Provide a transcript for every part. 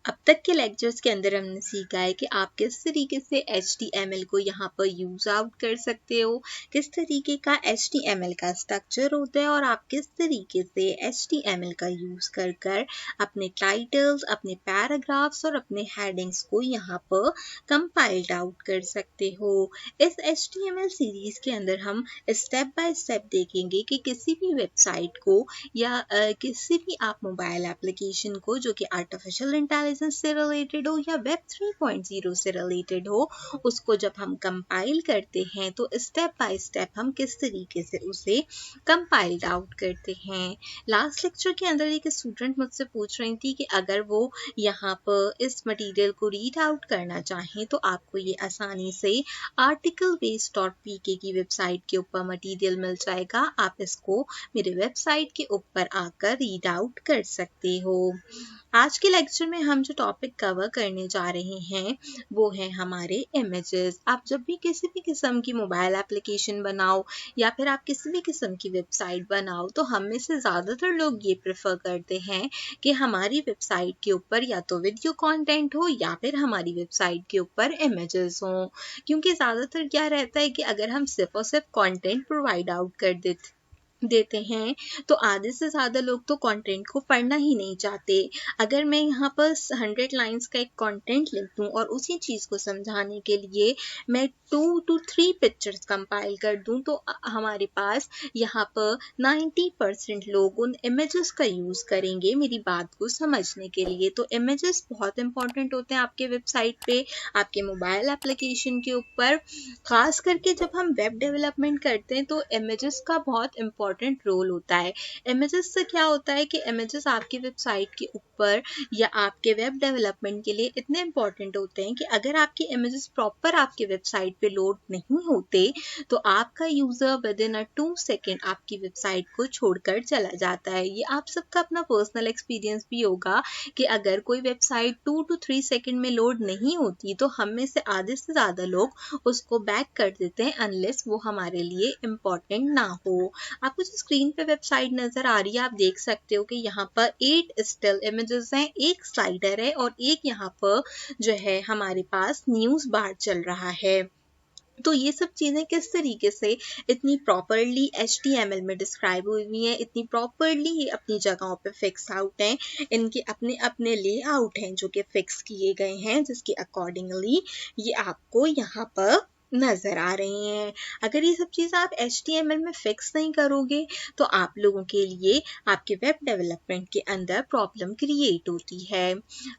अब तक के लेक्चर्स के अंदर हमने सीखा है कि आप किस तरीके से HTML को यहाँ पर यूज आउट कर सकते हो, किस तरीके का HTML का स्ट्रक्चर होता है और आप किस तरीके से HTML का यूज कर कर अपने टाइटल्स, अपने पैराग्राफ्स और अपने हेडिंग्स को यहाँ पर कंपाइल्ड आउट कर सकते हो। इस HTML सीरीज के अंदर हम स्टेप बाय स्टेप देखेंगे कि किसी भी वेबसाइट को या किसी भी आप मोबाइल एप्लीकेशन को जो कि आर्टिफिशियल इंटेलिजेंस से रिलेटेड हो या वेब 3.0 से रिलेटेड हो, उसको जब हम कंपाइल करते हैं तो स्टेप बाय स्टेप हम किस तरीके से उसे कंपाइल्ड आउट करते हैं। लास्ट लेक्चर के अंदर एक स्टूडेंट मुझसे पूछ रही थी कि अगर वो यहाँ पर इस मटेरियल को रीड आउट करना चाहें तो आपको ये आसानी से articlebase.pk की वेबसाइट के ऊपर मटेरियल मिल जाएगा। आप इसको मेरे वेबसाइट के ऊपर आकर रीड आउट कर सकते हो। आज के लेक्चर में हम जो टॉपिक कवर करने जा रहे हैं वो है हमारे इमेजेस। आप जब भी किसी भी किस्म की मोबाइल एप्लीकेशन बनाओ या फिर आप किसी भी किस्म की वेबसाइट बनाओ तो हम में से ज़्यादातर लोग ये प्रेफर करते हैं कि हमारी वेबसाइट के ऊपर या तो वीडियो कंटेंट हो या फिर हमारी वेबसाइट के ऊपर इमेजेस हो, क्योंकि ज़्यादातर क्या रहता है कि अगर हम सिर्फ और सिर्फ कंटेंट प्रोवाइड आउट कर देते हैं तो आधे से ज़्यादा लोग तो कंटेंट को पढ़ना ही नहीं चाहते। अगर मैं यहाँ पर 100 लाइंस का एक कंटेंट लिख दूँ और उसी चीज़ को समझाने के लिए मैं 2 to 3 पिक्चर्स कंपाइल कर दूँ तो हमारे पास यहाँ पर 90% लोग उन इमेजेस का यूज़ करेंगे मेरी बात को समझने के लिए। तो इमेजेस बहुत इंपॉर्टेंट होते हैं आपके वेबसाइट पे, आपके मोबाइल एप्लीकेशन के ऊपर। खास करके जब हम वेब डेवलपमेंट करते हैं तो इमेजेस का बहुत इंपॉर्टेंट रोल होता है। इमेजेस से क्या होता है कि इमेजेस आपकी वेबसाइट के ऊपर या आपके वेब डेवलपमेंट के लिए इतने इंपॉर्टेंट होते हैं कि अगर आपके इमेजेस प्रॉपर आपके वेबसाइट पे लोड नहीं होते तो आपका यूजर विद इन 2 सेकेंड आपकी वेबसाइट को छोड़कर चला जाता है। ये आप सबका अपना पर्सनल एक्सपीरियंस भी होगा कि अगर कोई वेबसाइट 2 to 3 सेकेंड में लोड नहीं होती तो हम में से आधे से ज़्यादा लोग उसको बैक कर देते हैं अनलेस वो हमारे लिए इम्पॉर्टेंट ना हो। आपको जो स्क्रीन पे वेबसाइट नज़र आ रही है आप देख सकते हो कि यहाँ पर 8 स्टिल इमेजेस हैं, एक स्लाइडर है और एक यहाँ पर जो है हमारे पास न्यूज़ बार चल रहा है। तो ये सब चीज़ें किस तरीके से इतनी प्रॉपरली HTML में डिस्क्राइब हुई हुई हैं, इतनी प्रॉपरली ये अपनी जगहों पे फिक्स आउट हैं, इनके अपने अपने लेआउट हैं जो कि फिक्स किए गए हैं जिसके अकॉर्डिंगली ये आपको यहाँ पर नज़र आ रही हैं। अगर ये सब चीज़ आप HTML में फिक्स नहीं करोगे तो आप लोगों के लिए आपके वेब डेवलपमेंट के अंदर प्रॉब्लम क्रिएट होती है।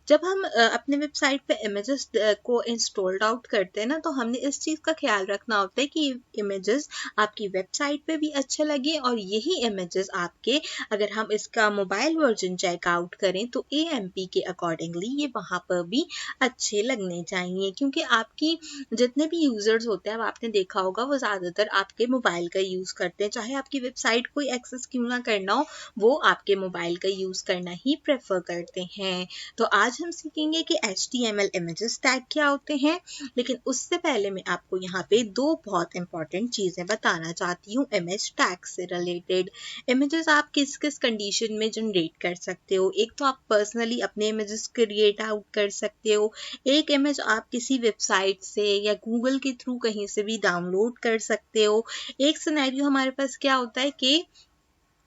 जब हम अपने वेबसाइट पे इमेजेस को इंस्टॉल्ड आउट करते हैं ना तो हमने इस चीज़ का ख्याल रखना होता है कि इमेजेस आपकी वेबसाइट पे भी अच्छे लगे और यही इमेजेस आपके अगर हम इसका मोबाइल वर्जन चेकआउट करें तो AMP के अकॉर्डिंगली ये वहाँ पर भी अच्छे लगने चाहिए, क्योंकि आपकी जितने भी यूजर्स होते हैं आपने देखा होगा वो ज़्यादातर आपके मोबाइल का यूज़ करते हैं, चाहे आपकी वेबसाइट कोई एक्सेस क्यों ना करना हो वो आपके मोबाइल का यूज़ करना ही प्रेफर करते हैं। तो आज हम सीखेंगे कि HTML इमेजेस टैग क्या होते हैं, लेकिन उससे पहले मैं आपको यहाँ पे दो बहुत इंपॉर्टेंट चीज़ें बताना चाहती हूँ इमेज टैग से रिलेटेड। इमेजेस आप किस किस कंडीशन में जनरेट कर सकते हो। एक तो आप पर्सनली अपने इमेजेस क्रिएट आउट कर सकते हो, एक इमेज आप किसी वेबसाइट से या गूगल के थ्रू कहीं से भी डाउनलोड कर सकते हो। एक सिनेरियो हमारे पास क्या होता है कि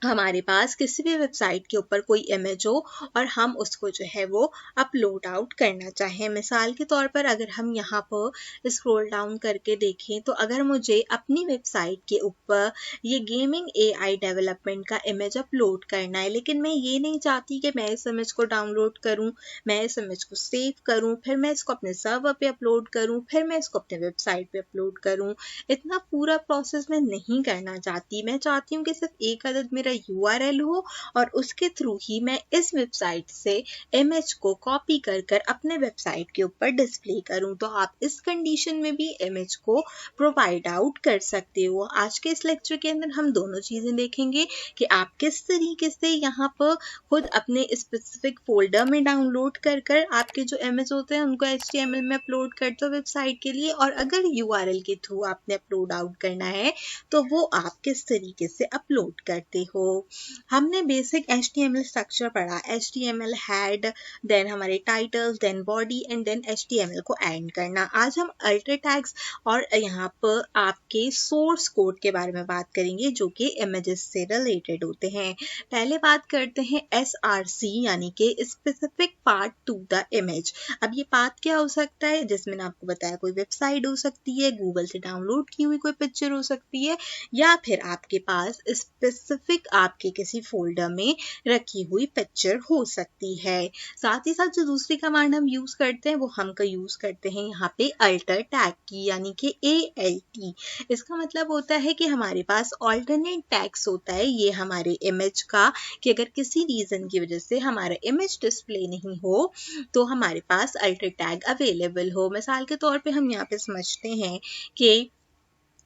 हमारे पास किसी भी वेबसाइट के ऊपर कोई इमेज हो और हम उसको जो है वो अपलोड आउट करना चाहें। मिसाल के तौर पर अगर हम यहाँ पर स्क्रॉल डाउन करके देखें तो अगर मुझे अपनी वेबसाइट के ऊपर ये गेमिंग AI डेवलपमेंट का इमेज अपलोड करना है, लेकिन मैं ये नहीं चाहती कि मैं इस इमेज को डाउनलोड करूँ, मैं इस इमेज को सेव करूँ, फिर मैं इसको अपने सर्वर पे अपलोड करूँ, फिर मैं इसको अपने वेबसाइट पे अपलोड करूँ। इतना पूरा प्रोसेस मैं नहीं करना चाहती। मैं चाहती हूँ कि सिर्फ एक अदद मेरा URL हो और उसके थ्रू ही मैं इस वेबसाइट से इमेज को कॉपी कर कर अपने वेबसाइट के ऊपर डिस्प्ले करूं। तो आप इस कंडीशन में भी इमेज को प्रोवाइड आउट कर सकते हो। आज के इस लेक्चर के अंदर हम दोनों चीज़ें देखेंगे कि आप किस तरीके से यहाँ पर खुद अपने स्पेसिफिक फोल्डर में डाउनलोड कर कर आपके जो इमेज होते हैं उनको HTML में अपलोड करते हो वेबसाइट के लिए, और अगर URL के थ्रू आपने अपलोड आउट करना है तो वो आप किस तरीके से अपलोड करते हो। हमने बेसिक HTML स्ट्रक्चर पढ़ा, HTML हेड, देन हमारे titles, then body and then HTML को एंड करना। आज हम अल्टर टैग्स और यहाँ पर आपके सोर्स कोड के बारे में बात करेंगे जो कि इमेजेस से रिलेटेड होते हैं। पहले बात करते हैं SRC यानी कि specific part two the image. अब ये पार्ट क्या हो सकता है, जिसमें मैंने आपको बताया कोई वेबसाइट हो सकती है, गूगल से डाउनलोड की हुई कोई पिक्चर हो सकती है, या फिर आपके पास स्पेसिफिक आपके किसी फोल्डर में रखी हुई पिक्चर हो सकती है। साथ ही साथ जो दूसरी कमांड हम यूज करते हैं वो हम का यूज करते हैं यहाँ पे अल्टर टैग की यानी कि ALT। इसका मतलब होता है कि हमारे पास ऑल्टरनेट टैग्स होता है ये हमारे इमेज का, कि अगर किसी रीजन की वजह से हमारा इमेज डिस्प्ले नहीं हो तो हमारे पास अल्टर टैग अवेलेबल हो। मिसाल के तौर पे हम यहाँ पे समझते हैं कि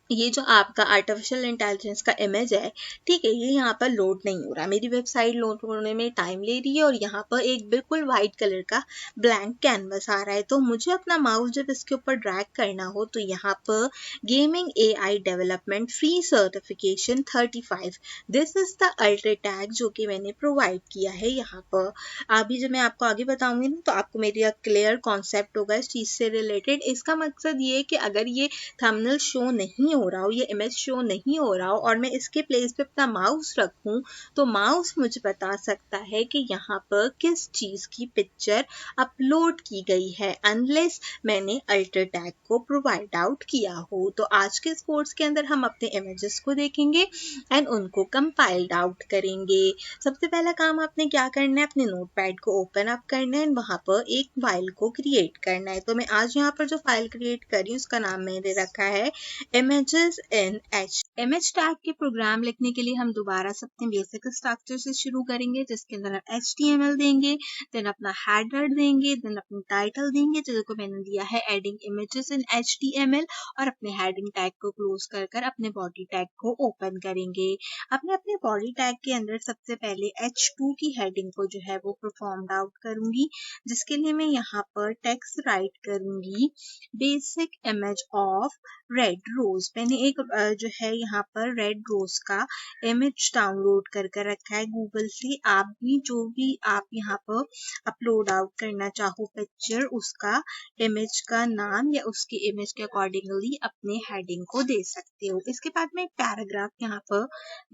ये जो आपका आर्टिफिशियल इंटेलिजेंस का इमेज है, ठीक है, ये यहाँ पर लोड नहीं हो रहा, मेरी वेबसाइट लोड होने में टाइम ले रही है और यहाँ पर एक बिल्कुल वाइट कलर का ब्लैंक कैनवस आ रहा है। तो मुझे अपना माउस जब इसके ऊपर ड्रैग करना हो तो यहाँ पर gaming AI development free certification 35, this is the alter tag जो कि मैंने प्रोवाइड किया है यहाँ पर। अभी जब मैं आपको आगे बताऊंगी ना तो आपको मेरी क्लियर कॉन्सेप्ट होगा इस चीज से रिलेटेड। इसका मकसद ये है कि अगर ये थंबनेल शो नहीं हो रहा हो, ये इमेज शो नहीं हो रहा हो और मैं इसके प्लेस पे अपना माउस रखूं तो माउस मुझे बता सकता है कि यहाँ पर किस चीज की पिक्चर अपलोड की गई है, अनलेस मैंने अल्टर टैग को प्रोवाइड आउट किया हो। तो आज के इस कोर्स के अंदर हम अपने इमेजेस को देखेंगे एंड उनको कंपाइल्ड आउट करेंगे। सबसे पहला काम आपने क्या करना है, अपने नोटपैड को ओपन अप करना है, वहां पर एक फाइल को क्रिएट करना है। तो मैं आज यहाँ पर जो फाइल क्रिएट कर रही हूँ उसका नाम मैंने रखा है images in H। Image tag के प्रोग्राम लिखने के लिए हम दोबारा से अपने बेसिक स्ट्रक्चर से शुरू करेंगे, जिसके अंदर हम HTML देंगे, देन अपना हेडर देंगे, देन अपनी टाइटल देंगे जिसको मैंने दिया है एडिंग इमेजेस इन HTML, और अपने हेडिंग टैग को क्लोज कर कर अपने बॉडी टैग को ओपन करेंगे। अपने बॉडी टैग के अंदर सबसे पहले H2 की हेडिंग को जो है वो परफॉर्म्ड आउट करूंगी, जिसके लिए मैं यहाँ पर टेक्स्ट राइट करूंगी basic image of red rose. मैंने एक जो है यहाँ पर रेड रोज का इमेज डाउनलोड कर रखा है गूगल से। आप भी जो भी आप यहाँ पर अपलोड आउट करना चाहो पिक्चर, उसका इमेज का नाम या उसके इमेज के अकॉर्डिंगली अपने हेडिंग को दे सकते हो। इसके बाद मैं एक पैराग्राफ यहाँ पर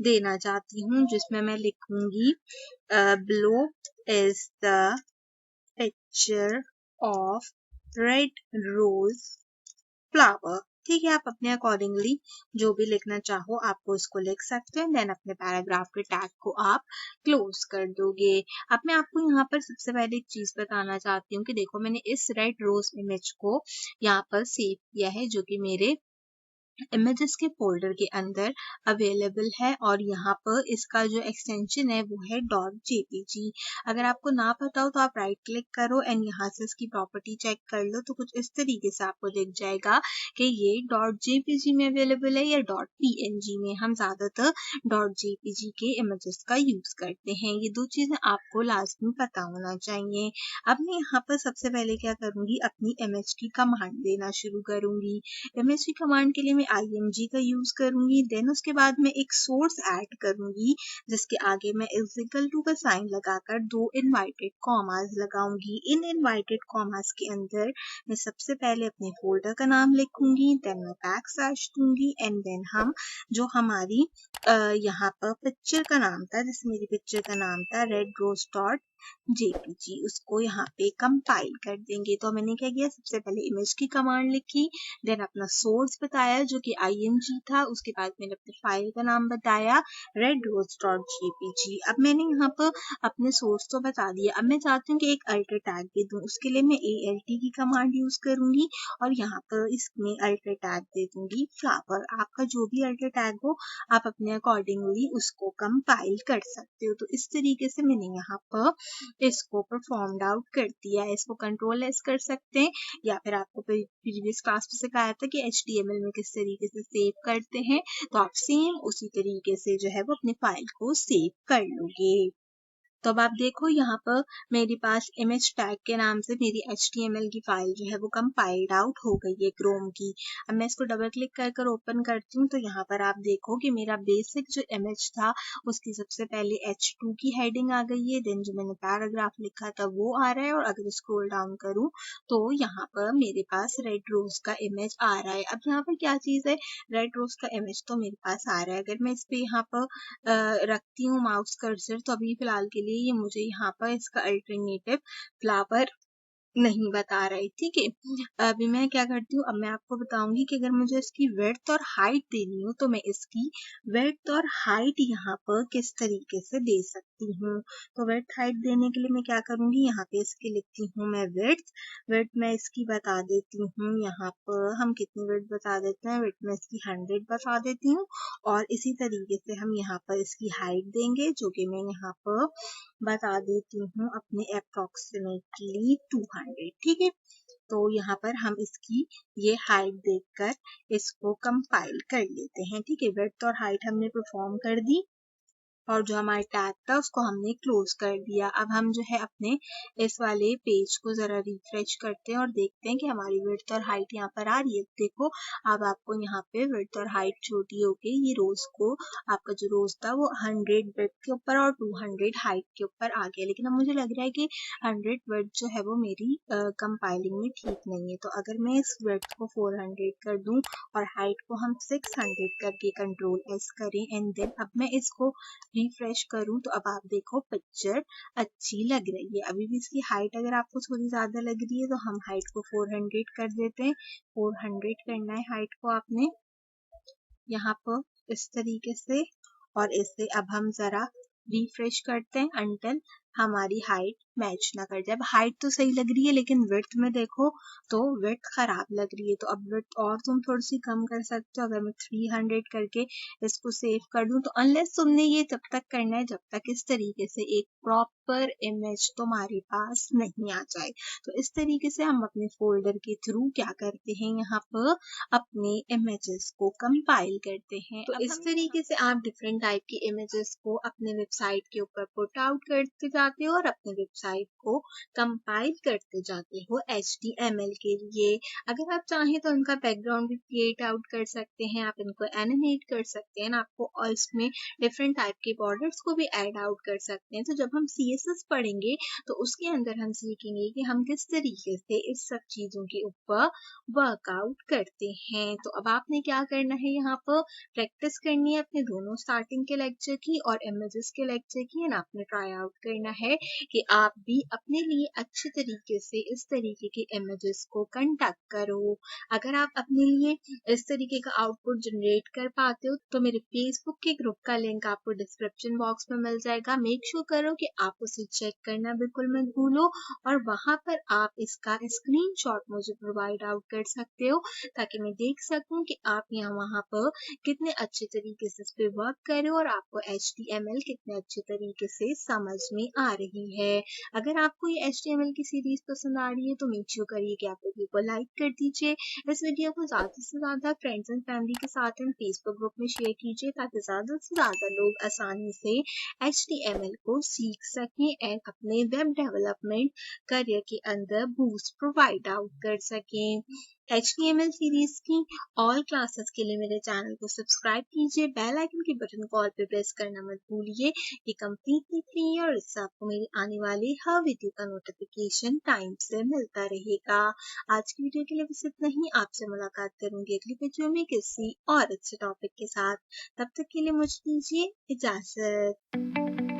देना चाहती हूँ जिसमें मैं लिखूंगी below is the picture of red rose flower। ठीक है, आप अपने अकॉर्डिंगली जो भी लिखना चाहो आपको इसको लिख सकते हैं, देन अपने पैराग्राफ के टैग को आप क्लोज कर दोगे। अब मैं आपको यहाँ पर सबसे पहले एक चीज बताना चाहती हूँ कि देखो मैंने इस रेड रोज इमेज को यहाँ पर सेव किया है जो कि मेरे इमेजेस के फोल्डर के अंदर अवेलेबल है, और यहाँ पर इसका जो एक्सटेंशन है वो है .jpg। अगर आपको ना पता हो तो आप राइट क्लिक करो एंड यहाँ से इसकी प्रॉपर्टी चेक कर लो, तो कुछ इस तरीके से आपको दिख जाएगा कि ये .jpg में अवेलेबल है या .png में। हम ज्यादातर .jpg के इमेजेस का यूज करते हैं, ये दो चीजें आपको लाजमी पता होना चाहिए। अब मैं यहाँ पर सबसे पहले क्या करूंगी, अपनी इमेज की कमांड देना शुरू करूंगी। इमेज की कमांड के लिए मैं img का यूज करूंगी, देन उसके बाद मैं एक सोर्स ऐड करूंगी जिसके आगे मैं इक्वल टू का साइन लगाकर दो इनवाइटेड कॉमास लगाऊंगी। इन इनवाइटेड कॉमास के अंदर मैं सबसे पहले अपने फोल्डर का नाम लिखूंगी, देन मैं बैक स्लैश दूंगी एंड देन हम जो हमारी यहाँ पर पिक्चर का नाम था, जैसे मेरी पिक्चर का नाम था रेड रोज .jpg, उसको यहाँ पे कंपाइल कर देंगे। तो मैंने क्या किया, सबसे पहले इमेज की कमांड लिखी, देन अपना सोर्स बताया जो कि img था, उसके बाद मैंने अपने फाइल का नाम बताया redrose.jpg। अब मैंने यहाँ पर अपने सोर्स तो बता दिया, अब मैं चाहती हूँ कि एक अल्टर टैग भी दूँ, उसके लिए मैं alt की कमांड यूज करूंगी और यहाँ पर इसमें अल्टर टैग दे दूंगी फ्लावर। आपका जो भी अल्टर टैग हो आप अपने अकॉर्डिंगली उसको कंपाइल कर सकते हो। तो इस तरीके से मैंने यहाँ पर इसको परफॉर्म्ड आउट कर दिया है। इसको कंट्रोल एस कर सकते हैं, या फिर आपको प्रीवियस क्लास में सिखाया था कि HTML में किस तरीके से सेव करते हैं, तो आप सेम उसी तरीके से जो है वो अपनी फाइल को सेव कर लोगे। तो अब आप देखो यहाँ पर मेरे पास इमेज टैग के नाम से मेरी HTML की फाइल जो है वो कंपाइल्ड आउट हो गई है क्रोम की। अब मैं इसको डबल क्लिक कर कर ओपन करती हूँ तो यहाँ पर आप देखो कि मेरा बेसिक जो इमेज था उसकी सबसे पहले H2 की हेडिंग आ गई है, देन जो मैंने पैराग्राफ लिखा था वो आ रहा है, और अगर स्क्रॉल डाउन करूँ तो यहाँ पर मेरे पास रेड रोज का इमेज आ रहा है। अब यहाँ पर क्या चीज़ है, रेड रोज का इमेज तो मेरे पास आ रहा है। अगर मैं इस पे यहाँ पर रखती हूँ माउस कर्सर तो अभी फिलहाल के लिए ये मुझे यहाँ पर इसका अल्टरनेटिव फ्लावर नहीं बता रही, ठीक है। अभी मैं क्या करती हूँ, अब मैं आपको बताऊंगी कि अगर मुझे इसकी विड्थ और हाइट देनी हो तो मैं इसकी विड्थ और हाइट यहाँ पर किस तरीके से दे सकती हूँ। तो विड्थ हाइट देने के लिए मैं क्या करूंगी, यहाँ पे इसकी लिखती हूँ मैं विड्थ मैं इसकी बता देती हूँ। यहाँ पर हम कितनी विड्थ बता देते हैं, विड्थ में इसकी 100 बता देती हूँ, और इसी तरीके से हम यहाँ पर इसकी हाइट देंगे जो कि मैं यहाँ पर बता देती हूँ अपने अप्रोक्सीमेटली 200, ठीक है। तो यहाँ पर हम इसकी ये हाइट देखकर इसको कंपाइल कर लेते हैं, ठीक है। विड्थ और हाइट हमने परफॉर्म कर दी और जो हमारा टैग था उसको हमने क्लोज कर दिया। अब हम जो है अपने इस वाले पेज को जरा रिफ्रेश करते हैं और देखते हैं कि हमारी विड्थ और हाइट यहाँ पर आ रही है। देखो अब आपको यहाँ पे विड्थ और हाइट छोटी हो गई, ये रोज को आपका जो रोज था वो 100 विड्थ के ऊपर और 200 हाइट के ऊपर आ गया। लेकिन अब मुझे लग रहा है कि 100 विड्थ जो है वो मेरी कंपाइलिंग में ठीक नहीं है, तो अगर मैं इस विड्थ को 400 कर दूं और हाइट को हम 600 करके Ctrl+S करें एंड देन अब मैं इसको रिफ्रेश करूं तो अब आप देखो पिक्चर अच्छी लग रही है। अभी भी इसकी हाइट अगर आपको थोड़ी ज्यादा लग रही है तो हम हाइट को 400 कर देते हैं। 400 करना है हाइट को आपने यहाँ पर इस तरीके से, और इससे अब हम जरा रिफ्रेश करते हैं अंटिल हमारी हाइट मैच ना कर जाए। अब हाइट तो सही लग रही है लेकिन विड्थ में देखो तो विड्थ खराब लग रही है, तो अब विड्थ और तुम थोड़ी सी कम कर सकते हो। अगर मैं 300 करके इसको सेव कर दूं तो अनलेस तुमने ये तब तक करना है जब तक इस तरीके से एक प्रॉपर इमेज तुम्हारे पास नहीं आ जाए। तो इस तरीके से हम अपने फोल्डर के थ्रू क्या करते हैं, यहाँ पर अपने इमेजेस को कंपाइल करते हैं। तो इस तरीके से आप डिफरेंट टाइप की इमेजेस को अपने वेबसाइट के ऊपर पुट आउट करते जाते हो और अपने वेबसाइट को कंपाइल करते जाते हो HTML के लिए। अगर आप चाहें तो इनका बैकग्राउंड भी क्रिएट आउट कर सकते हैं, आप इनको एनिमेट कर सकते हैं, आपको और इसमें डिफरेंट टाइप के बॉर्डर्स को भी ऐड आउट कर सकते हैं। तो जब हम CSS पढ़ेंगे तो उसके अंदर हम सीखेंगे कि हम किस तरीके से इस सब चीजों के ऊपर वर्कआउट करते हैं। तो अब आपने क्या करना है, यहाँ पर प्रैक्टिस करनी है अपने दोनों स्टार्टिंग के लेक्चर की और इमेजेस के लेक्चर की, एंड आपने ट्राई आउट करना है कि आप भी अपने लिए अच्छे तरीके से इस तरीके के इमेजेस को कंडक्ट करो। अगर आप अपने लिए इस तरीके का आउटपुट जनरेट कर पाते हो तो मेरे फेसबुक के ग्रुप का लिंक आपको डिस्क्रिप्शन बॉक्स में मिल जाएगा। मेक श्योर करो कि आप उसे चेक करना बिल्कुल मत भूलो, और वहां पर आप इसका स्क्रीनशॉट मुझे प्रोवाइड आउट कर सकते हो ताकि मैं देख सकूं कि आप यहाँ वहां पर कितने अच्छे तरीके से इस पे वर्क कर रहे हो और आपको HTML कितने अच्छे तरीके से समझ में आ रही है। अगर आपको ये HTML की सीरीज पसंद आ रही है तो मेक श्योर करिए कि आप वीडियो को लाइक कर दीजिए, इस वीडियो को ज्यादा से ज्यादा फ्रेंड्स एंड फैमिली के साथ एंड फेसबुक ग्रुप में शेयर कीजिए ताकि ज्यादा से ज्यादा लोग आसानी से HTML को सीख सकें एंड अपने वेब डेवलपमेंट करियर के अंदर बूस्ट प्रोवाइड आउट कर सकें। HTML सीरीज की ऑल क्लासेस के लिए मेरे चैनल को सब्सक्राइब कीजिए, बेल आइकन के बटन को ऑल पे प्रेस करना मत भूलिए। ये कंप्लीटली फ्री है और इससे आपको मेरी आने वाली हर वीडियो का नोटिफिकेशन टाइम से मिलता रहेगा। आज की वीडियो के लिए बस इतना ही, आपसे मुलाकात करूंगी अगली वीडियो में किसी और अच्छे टॉपिक के साथ। तब तक के लिए मुझे दीजिए इजाजत।